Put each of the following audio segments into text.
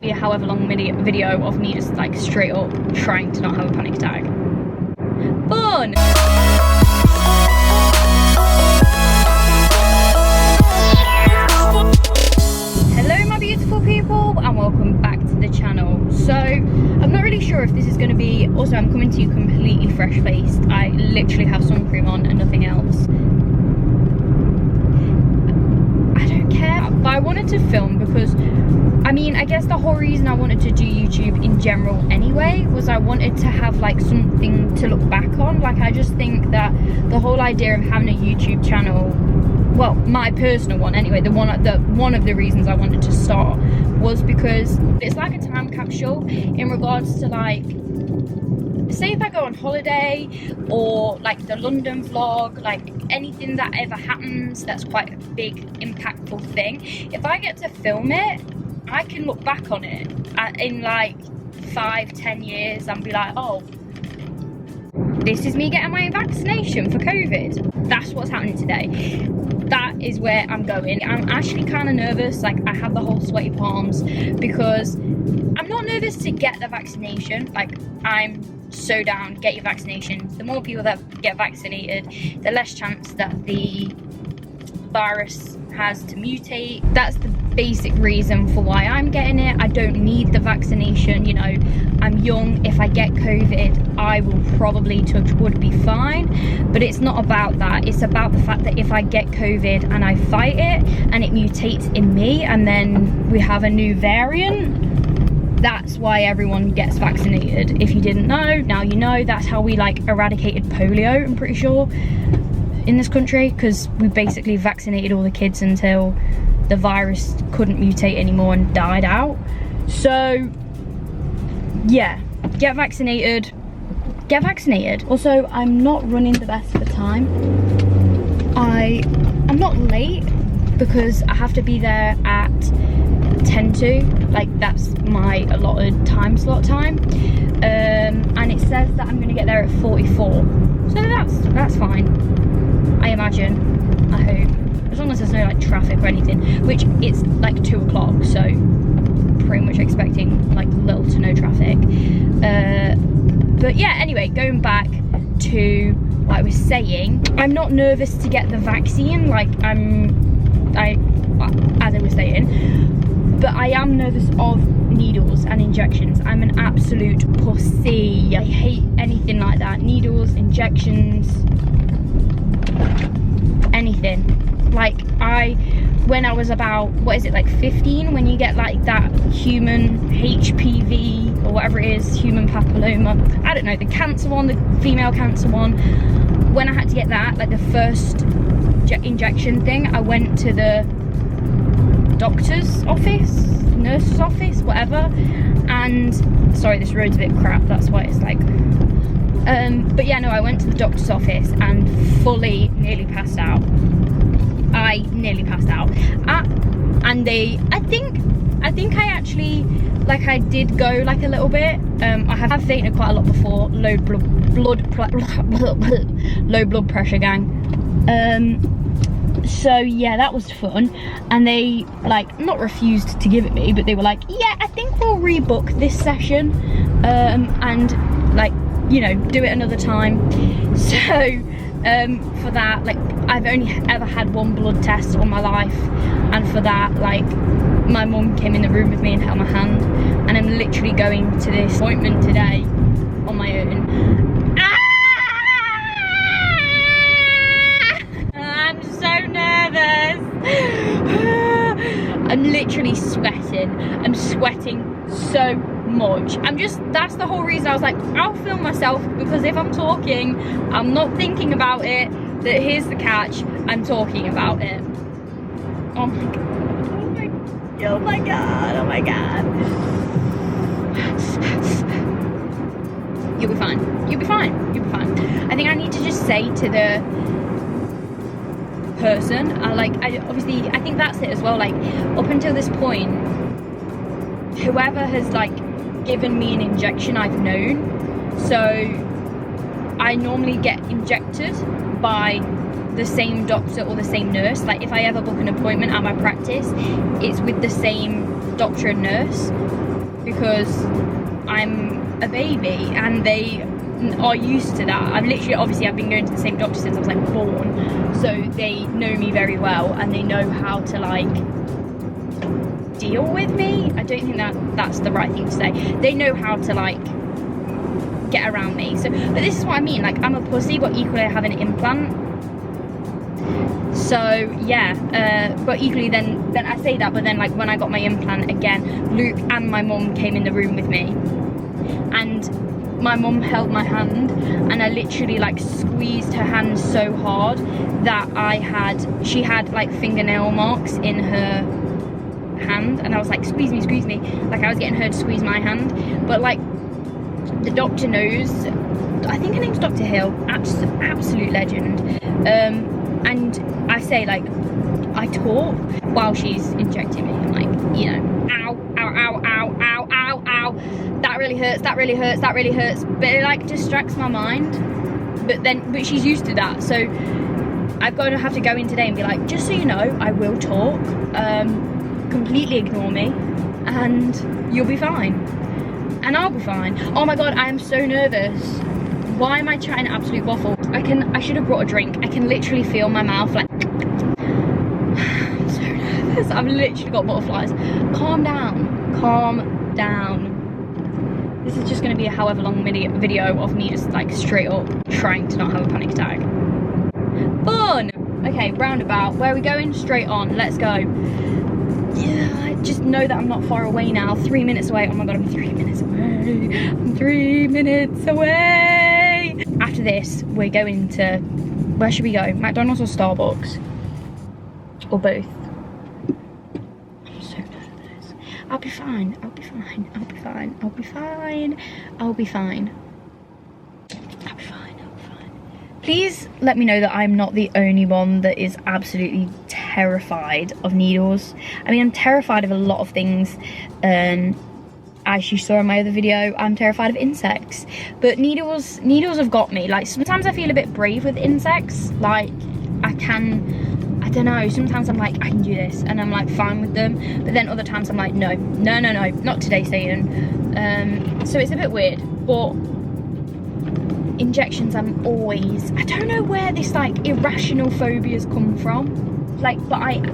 Be a however long video of me just like straight up trying to not have a panic attack. Fun! Hello my beautiful people and welcome back to the channel. So I'm not really sure if this is going to be, also I'm coming to you completely fresh faced. I literally have sun cream on and nothing else. I don't care, but I wanted to film because I mean, I guess the whole reason I wanted to do YouTube in general anyway was I wanted to have like something to look back on. Like, I just think that the whole idea of having a YouTube channel, well, my personal one anyway, one of the reasons I wanted to start was because it's like a time capsule in regards to, like, say if I go on holiday or like the London vlog, like anything that ever happens that's quite a big impactful thing, if I get to film it, I can look back on it in like 5-10 years and be like, oh, this is me getting my vaccination for COVID. That's what's happening today. That is where I'm going. I'm actually kind of nervous. Like, I have the whole sweaty palms because I'm not nervous to get the vaccination. Like, I'm so down, get your vaccination. The more people that get vaccinated, the less chance that the virus has to mutate. That's the basic reason for why I'm getting it. I don't need the vaccination, you know, I'm young. If I get COVID, I will probably, touch wood, be fine. But it's not about that. It's about the fact that if I get COVID and I fight it and it mutates in me and then we have a new variant, that's why everyone gets vaccinated. If you didn't know, now you know. That's how we like eradicated polio, I'm pretty sure, in this country, because we basically vaccinated all the kids until the virus couldn't mutate anymore and died out. So yeah, get vaccinated. Also, I'm not running the best for time. I'm not late because I have to be there at 10 to, like, that's my allotted time slot time, and it says that I'm going to get there at 44, so that's fine, I imagine, I hope, as long as there's no like traffic or anything, which it's like 2 o'clock, so pretty much expecting like little to no traffic. But yeah, anyway, going back to what I was saying, I'm not nervous to get the vaccine, like as I was saying, but I am nervous of needles and injections. I'm an absolute pussy. I hate anything like that. Needles, injections, anything. Like, when I was about, what is it, like 15, when you get like that human HPV or whatever it is, human papilloma, I don't know, the cancer one, the female cancer one, when I had to get that, like the first injection thing, I went to the doctor's office, nurse's office, whatever, and sorry, this road's a bit crap, that's why it's like, but yeah, no, I went to the doctor's office and fully nearly passed out. I nearly passed out. And I think I actually, like, I did go like a little bit. I have fainted quite a lot before. Low blood pressure, gang. So yeah, that was fun. And they like not refused to give it me, but they were like, yeah, I think we'll rebook this session, and like, you know, do it another time. So for that, like, I've only ever had one blood test all my life, and for that, like, my mum came in the room with me and held my hand, and I'm literally going to this appointment today on my own. I'm so nervous. I'm literally sweating. I'm sweating so much. That's the whole reason I was like, I'll film myself, because if I'm talking, I'm not thinking about it. That here's the catch, I'm talking about it. Oh my god. Oh my god. Oh my god. You'll be fine. You'll be fine. You'll be fine. I think I need to just say to the person, obviously, I think that's it as well, like, up until this point, whoever has like given me an injection, I've known. So I normally get injected by the same doctor or the same nurse. Like, if I ever book an appointment at my practice, it's with the same doctor and nurse. because I'm a baby and they are used to that. I've been going to the same doctor since I was like born, so they know me very well and they know how to like deal with me. I don't think that's the right thing to say. They know how to like get around me. So, but this is what I mean, like I'm a pussy, but equally I have an implant. So yeah, but equally then I say that, but then like when I got my implant again, Luke and my mum came in the room with me, and my mum held my hand, and I literally like squeezed her hand so hard that she had like fingernail marks in her hand, and I was like, squeeze me, like I was getting her to squeeze my hand. But like the doctor knows, I think her name's Dr. Hill, absolute legend, and I say like I talk while she's injecting me. I'm like, you know, ow, ow, ow, ow, ow, ow, ow, that really hurts, that really hurts, that really hurts, but it like distracts my mind. But she's used to that, so I'm going to have to go in today and be like, just so you know, I will talk, completely ignore me and you'll be fine, and I'll be fine. Oh my god, I am so nervous. Why am I chatting absolute waffle? I should have brought a drink. I can literally feel my mouth like I'm so nervous. I've literally got butterflies. Calm down, calm down. This is just going to be a however long video of me just like straight up trying to not have a panic attack. Fun. Okay, roundabout. Where are we going? Straight on. Let's go. Yeah, I just know that I'm not far away now. 3 minutes away. Oh my god, I'm 3 minutes away. I'm 3 minutes away. After this, we're going to, where should we go? McDonald's or Starbucks? Or both? I'm so nervous. I'll be fine. I'll be fine. I'll be fine. I'll be fine. I'll be fine. I'll be fine. I'll be fine. Please let me know that I'm not the only one that is absolutely terrified of needles. I mean, I'm terrified of a lot of things. As you saw in my other video, I'm terrified of insects, but needles have got me. Like sometimes I feel a bit brave with insects, like I don't know, sometimes I'm like, I can do this and I'm like fine with them, but then other times I'm like, no, not today, Satan. So it's a bit weird, but injections, I don't know where this like irrational phobias come from. Like, but I'm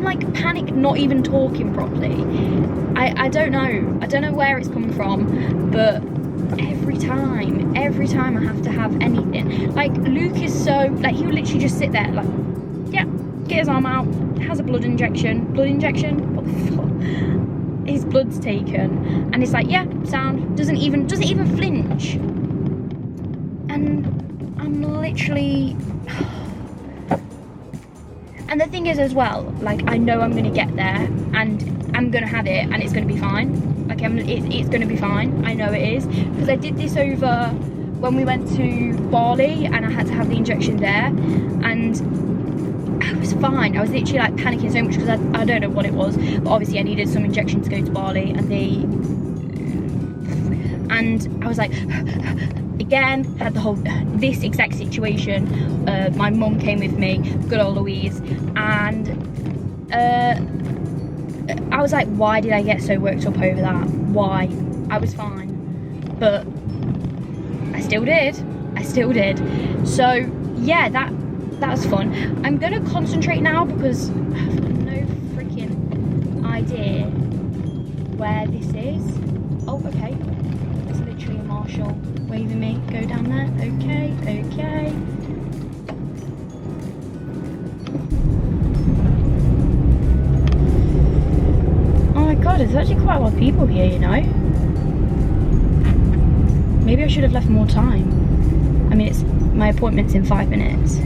like panicked, not even talking properly. I don't know where it's coming from, but every time I have to have anything, like Luke is so, like he'll literally just sit there like, yeah, get his arm out, has a blood injection, what the fuck? His blood's taken, and it's like, yeah, sound, doesn't even flinch, and I'm literally. And the thing is as well, like I know I'm gonna get there and I'm gonna have it and it's gonna be fine. Like it's gonna be fine, I know it is. Because I did this over when we went to Bali and I had to have the injection there, and I was fine. I was literally like panicking so much because I don't know what it was, but obviously I needed some injection to go to Bali, and I was like, again, had the whole, this exact situation. My mum came with me, good old Louise, and I was like, why did I get so worked up over that? Why? I was fine, but I still did. So yeah, that was fun. I'm gonna concentrate now because I have no freaking idea where this is. Oh, okay. It's literally a marshal waving me, go down there, okay. Oh my god, there's actually quite a lot of people here, you know. Maybe I should have left more time. I mean, my appointment's in 5 minutes.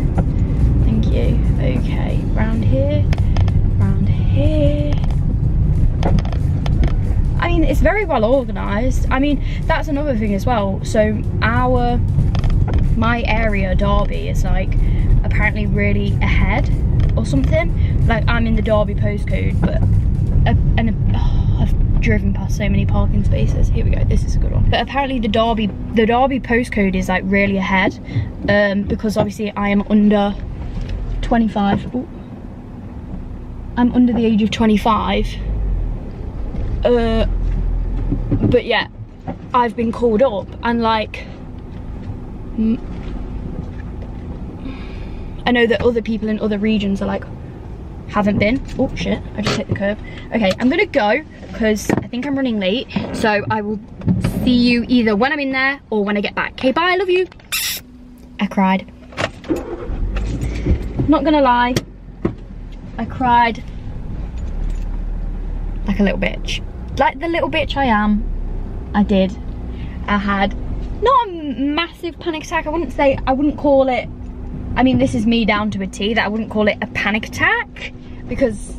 Thank you. Okay, round here. I mean, it's very well organised. I mean, that's another thing as well. So my area, Derby, is like apparently really ahead or something. Like I'm in the Derby postcode, but I've driven past so many parking spaces. Here we go, this is a good one. But apparently the Derby postcode is like really ahead, because obviously I am under 25. Ooh. I'm under the age of 25. But yeah, I've been called up, and like, I know that other people in other regions are like, haven't been. Oh shit, I just hit the curb. Okay, I'm gonna go because I think I'm running late, so I will see you either when I'm in there or when I get back. Okay, bye, I love you. I cried. Not gonna lie, I cried like a little bitch. Like the little bitch I am, I did. I had not a massive panic attack. I wouldn't call it, I mean, this is me down to a T, that I wouldn't call it a panic attack because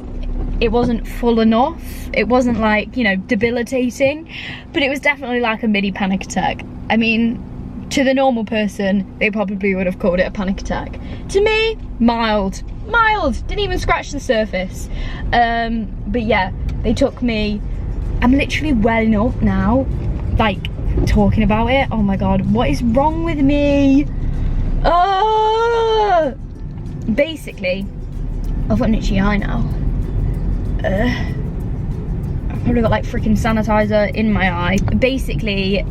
it wasn't full enough. It wasn't like, you know, debilitating, but it was definitely like a mini panic attack. I mean, to the normal person, they probably would have called it a panic attack. To me, mild, didn't even scratch the surface. But yeah, they took me, I'm literally welling up now, like talking about it. Oh my God, what is wrong with me? Oh, basically, I've got an itchy eye now. I've probably got like freaking sanitizer in my eye. Basically,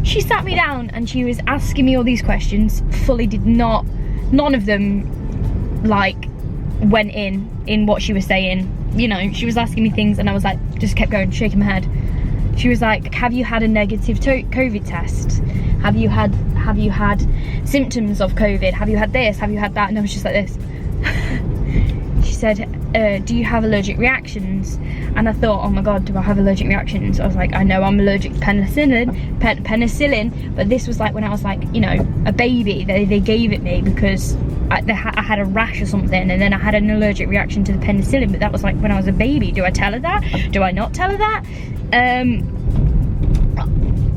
she sat me down and she was asking me all these questions. Fully did not, none of them like went in what she was saying. You know, she was asking me things and I was like, just kept going, shaking my head. She was like, have you had a negative COVID test? Have you had symptoms of COVID? Have you had this? Have you had that? And I was just like this. She said, do you have allergic reactions? And I thought, oh my God, do I have allergic reactions? I was like, I know I'm allergic to penicillin, but this was like when I was like, you know, a baby. They gave it me because I had a rash or something, and then I had an allergic reaction to the penicillin, but that was like when I was a baby. Do I tell her that? Do I not tell her that?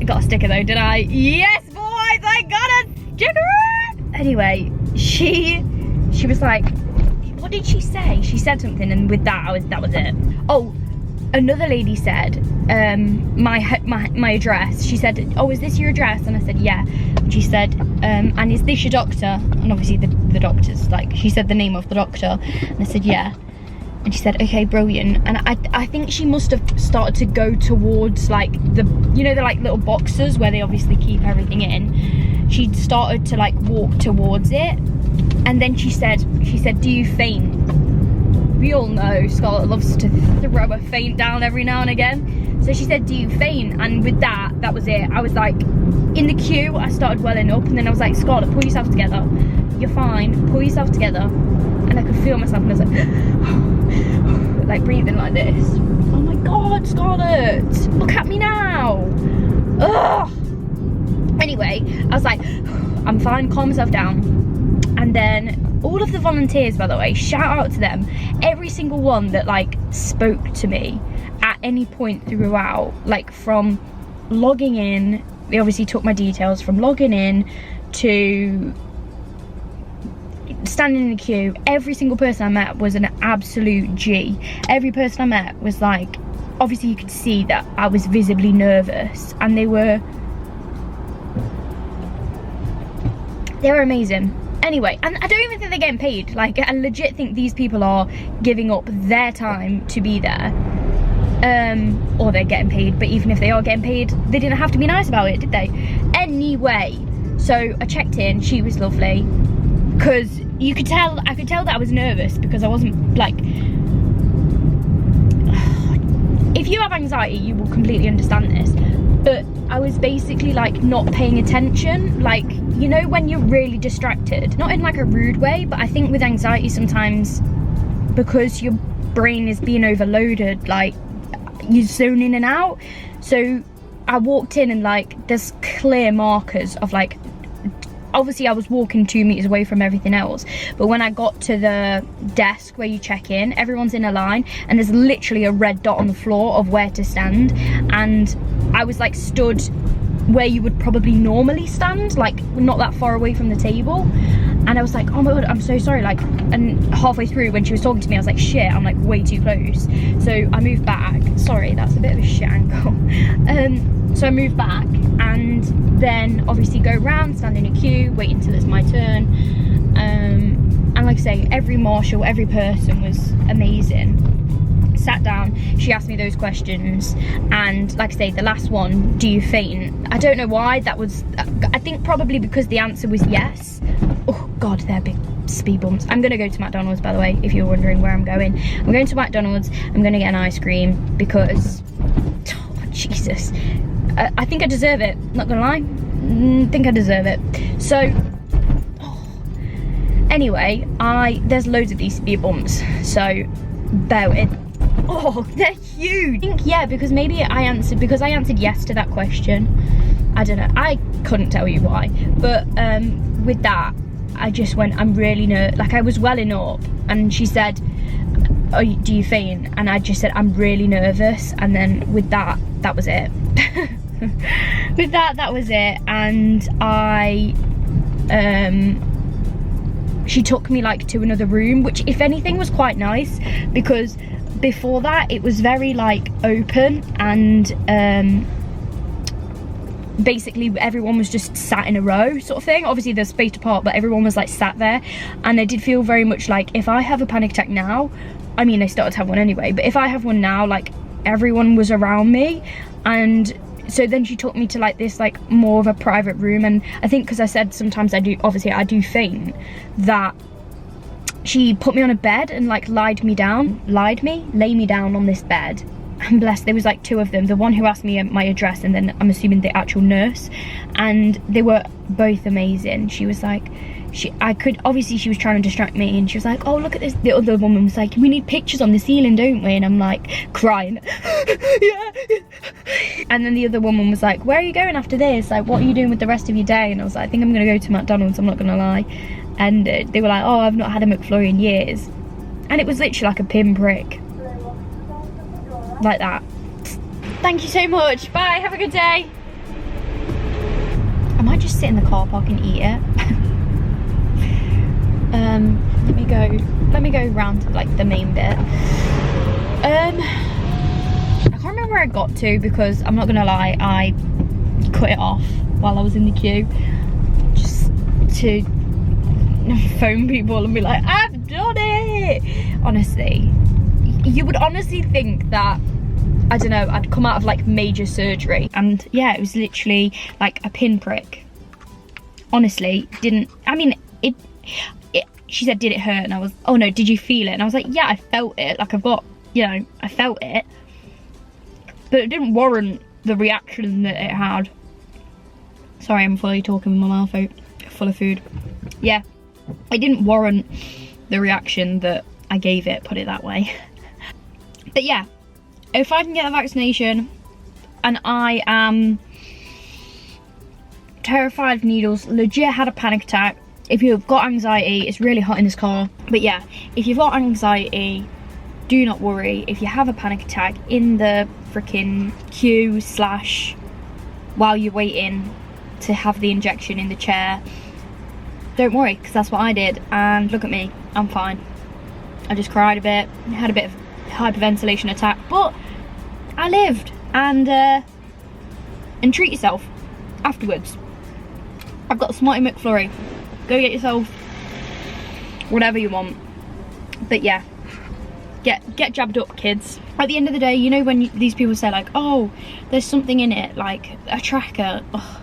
I got a sticker though, did I? Yes, boys, I got a sticker! Anyway, she was like, what did she say? She said something, and with that, that was it. Oh, another lady said, my address. She said, oh, is this your address? And I said, yeah. And she said, and is this your doctor? And obviously the doctor's like, she said the name of the doctor. And I said, yeah. And she said, okay, brilliant. And I think she must have started to go towards like the, you know, the like little boxes where they obviously keep everything in. She started to like walk towards it. And then she said, do you faint? We all know Scarlett loves to throw a feint down every now and again. So she said, do you faint? And with that was it. I was like, in the queue, I started welling up, and then I was like, Scarlett, pull yourself together. You're fine, pull yourself together. And I could feel myself, and I was like breathing like this. Oh my God, Scarlett, look at me now. Ugh. Anyway, I was like, I'm fine, calm myself down. And then all of the volunteers, by the way, shout out to them. Every single one that like spoke to me at any point throughout, like from logging in, they obviously took my details from logging in to standing in the queue. Every single person I met was an absolute G. Every person I met was like, obviously you could see that I was visibly nervous, and they were amazing. Anyway, and I don't even think they're getting paid. Like, I legit think these people are giving up their time to be there. Or they're getting paid, but even if they are getting paid, they didn't have to be nice about it, did they? Anyway, so I checked in, she was lovely. Because I could tell that I was nervous because I wasn't like, if you have anxiety, you will completely understand this. But I was basically like not paying attention, like, you know, when you're really distracted, not in like a rude way, but I think with anxiety sometimes, because your brain is being overloaded, like you zone in and out. So I walked in and like there's clear markers of like, obviously I was walking 2 meters away from everything else, but when I got to the desk where you check in, everyone's in a line and there's literally a red dot on the floor of where to stand, and I was like stood where you would probably normally stand, like not that far away from the table. And I was like, oh my God, I'm so sorry, like, and halfway through when she was talking to me, I was like, shit, I'm like way too close. So I moved back. Sorry, that's a bit of a shit angle. So I moved back, and then obviously go round, stand in a queue, wait until it's my turn. And like I say, every marshal, every person was amazing. sat down, she asked me those questions, and like I say, the last one, do you faint? I don't know why that was, I think probably because the answer was yes. Oh God, they're big speed bumps. I'm gonna go to McDonald's, by the way, if you're wondering where I'm going. I'm going to McDonald's, I'm gonna get an ice cream because, oh, Jesus. I think I deserve it, not gonna lie. I think I deserve it. So, anyway, there's loads of these speed bumps, so bear with. Oh, they're huge. I think, yeah, because maybe I answered yes to that question. I don't know, I couldn't tell you why, but with that, I just went, I'm really nervous. Like, I was welling up, and she said, oh, do you faint? And I just said, I'm really nervous, and then with that, that was it. With that was it. And she took me like to another room, which if anything was quite nice, because before that it was very like open, and basically everyone was just sat in a row sort of thing. Obviously they're spaced apart, but everyone was like sat there, and I did feel very much like if I have a panic attack now, I mean I started to have one anyway, but if I have one now, like everyone was around me. And so then she took me to like this like more of a private room, and I think because I said sometimes I do faint, that she put me on a bed and like lay me down on this bed. And bless, there was like two of them, the one who asked me my address, and then I'm assuming the actual nurse, and they were both amazing. She was like, obviously she was trying to distract me, and she was like, oh look at this. The other woman was like, we need pictures on the ceiling, don't we? And I'm like crying. Yeah. And then the other woman was like, where are you going after this? Like, what are you doing with the rest of your day? And I was like, I think I'm gonna go to McDonald's, I'm not gonna lie. And they were like, oh, I've not had a McFlurry in years. And it was literally like a pinprick. Like that. Thank you so much. Bye, have a good day. I might just sit in the car park and eat it. Let me go round to like the main bit. I can't remember where I got to, because I'm not gonna lie, I cut it off while I was in the queue, just to phone people and be like, I've done it. Honestly, you would honestly think that, I don't know, I'd come out of like major surgery, and yeah, it was literally like a pinprick. Honestly, she said, did it hurt? And I was, oh no, did you feel it? And I was like, yeah, I felt it. Like I've got, you know, I felt it. But it didn't warrant the reaction that it had. Sorry, I'm fully talking with my mouth out, full of food. Yeah, it didn't warrant the reaction that I gave it, put it that way. But yeah, if I can get a vaccination, and I am terrified of needles, legit had a panic attack. If you've got anxiety, it's really hot in this car. But yeah, if you've got anxiety, do not worry. If you have a panic attack in the freaking queue / while you're waiting to have the injection in the chair, don't worry, because that's what I did. And look at me, I'm fine. I just cried a bit, had a bit of hyperventilation attack, but I lived. And treat yourself afterwards. I've got a Smarty McFlurry. Go get yourself whatever you want. But yeah, get jabbed up, kids. At the end of the day, you know when these people say like, oh, there's something in it, like a tracker. Ugh.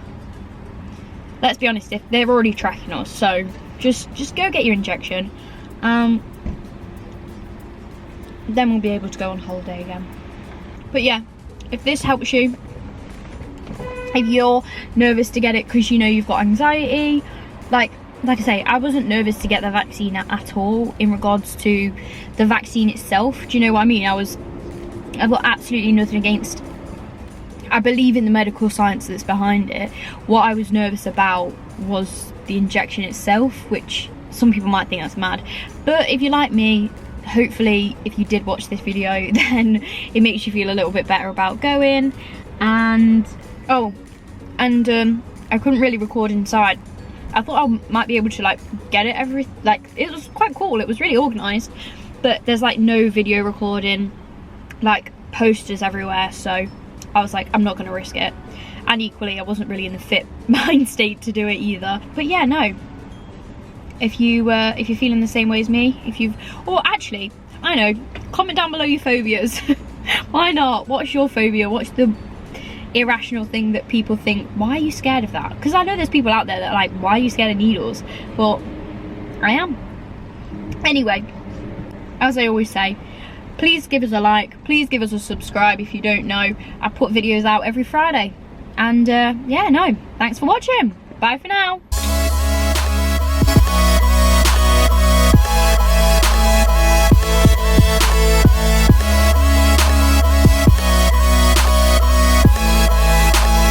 Let's be honest, if they're already tracking us, so just go get your injection. Then we'll be able to go on holiday again. But yeah, if this helps you, if you're nervous to get it because you know you've got anxiety, like I say, I wasn't nervous to get the vaccine at all in regards to the vaccine itself. Do you know what I mean? I've got absolutely nothing against, I believe in the medical science that's behind it. What I was nervous about was the injection itself, which some people might think that's mad. But if you're like me, hopefully if you did watch this video, then it makes you feel a little bit better about going. And I couldn't really record inside. I thought I might be able to like get it it was quite cool, it was really organised, but there's like no video recording, like posters everywhere, so I was like, I'm not going to risk it. And equally, I wasn't really in the fit mind state to do it either. But yeah, no, if you're feeling the same way as me, or actually, I know, Comment down below your phobias. Why not? What's your phobia? What's the irrational thing that people think, why are you scared of that? Because I know there's people out there that are like, why are you scared of needles? But I am. Anyway, as I always say, please give us a like, please give us a subscribe if you don't know. I put videos out every Friday. And yeah, no, thanks for watching. Bye for now.